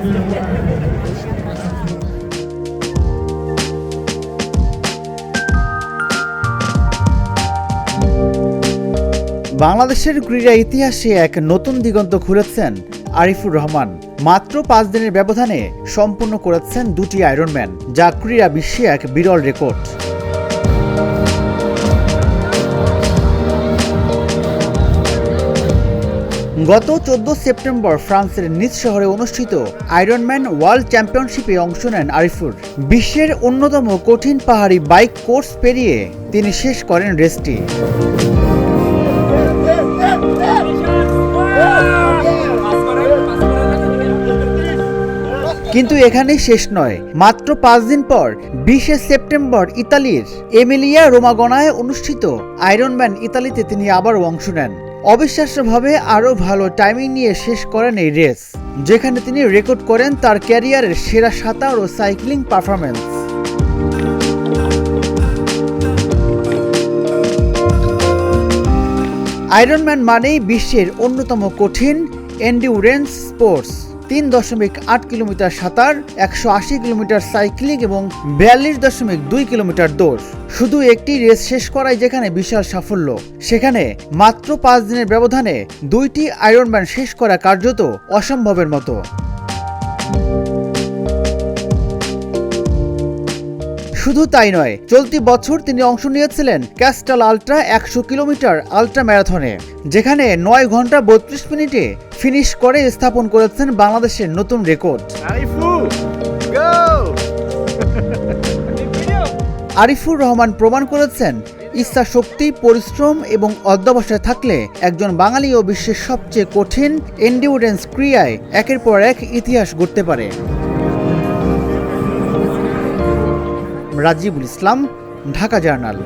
বাংলাদেশের ক্রীড়া ইতিহাসে এক নতুন দিগন্ত খুলেছেন আরিফুর রহমান। মাত্র 5 দিনের ব্যবধানে সম্পূর্ণ করেছেন 2টি আয়রনম্যান, যা ক্রীড়া বিশ্বে এক বিরল রেকর্ড। গত 14 সেপ্টেম্বর ফ্রান্সের নিস শহরে অনুষ্ঠিত আয়রনম্যান ওয়ার্ল্ড চ্যাম্পিয়নশিপে অংশ নেন আরিফুর। বিশ্বের অন্যতম কঠিন পাহাড়ি বাইক কোর্স পেরিয়ে তিনি শেষ করেন রেসটি। কিন্তু এখানেই শেষ নয়। মাত্র 5 দিন পর 20 সেপ্টেম্বর ইতালির এমিলিয়া রোমাগনায় অনুষ্ঠিত আয়রনম্যান ইতালিতে তিনি আবারও অংশ নেন। অবিশ্বাস্যভাবে আরও ভালো টাইমিং নিয়ে শেষ করেন এই রেস, যেখানে তিনি রেকর্ড করেন তার ক্যারিয়ারের সেরা সাঁতার ও সাইক্লিং পারফরম্যান্স। আয়রনম্যান মানেই বিশ্বের অন্যতম কঠিন এন্ডিউরেন্স স্পোর্টস। 3.8 কিলোমিটার সাঁতার, 180 কিলোমিটার সাইক্লিং এবং 42.2 কিলোমিটার দৌড়। শুধু একটি রেস শেষ করাই যেখানে বিশাল সাফল্য, সেখানে মাত্র 5 দিনের ব্যবধানে 2টি আয়রনম্যান শেষ করা কার্যত অসম্ভবের মতো। শুধু তাই নয়, চলতি বছর তিনি অংশ নিয়েছিলেন ক্যাস্টাল আল্ট্রা 100 কিলোমিটার আল্ট্রা ম্যারাথনে, যেখানে 9 ঘন্টা 32 মিনিটে ফিনিশ করে স্থাপন করেছেন বাংলাদেশের নতুন রেকর্ড। আরিফুর রহমান প্রমাণ করেছেন, ইচ্ছা শক্তি, পরিশ্রম এবং অধ্যবসায় থাকলে একজন বাঙালি ও বিশ্বের সবচেয়ে কঠিন এন্ডিউরেন্স ক্রীড়ায় একের পর এক ইতিহাস গড়তে পারে। রাজিবুল ইসলাম, ঢাকা জার্নাল।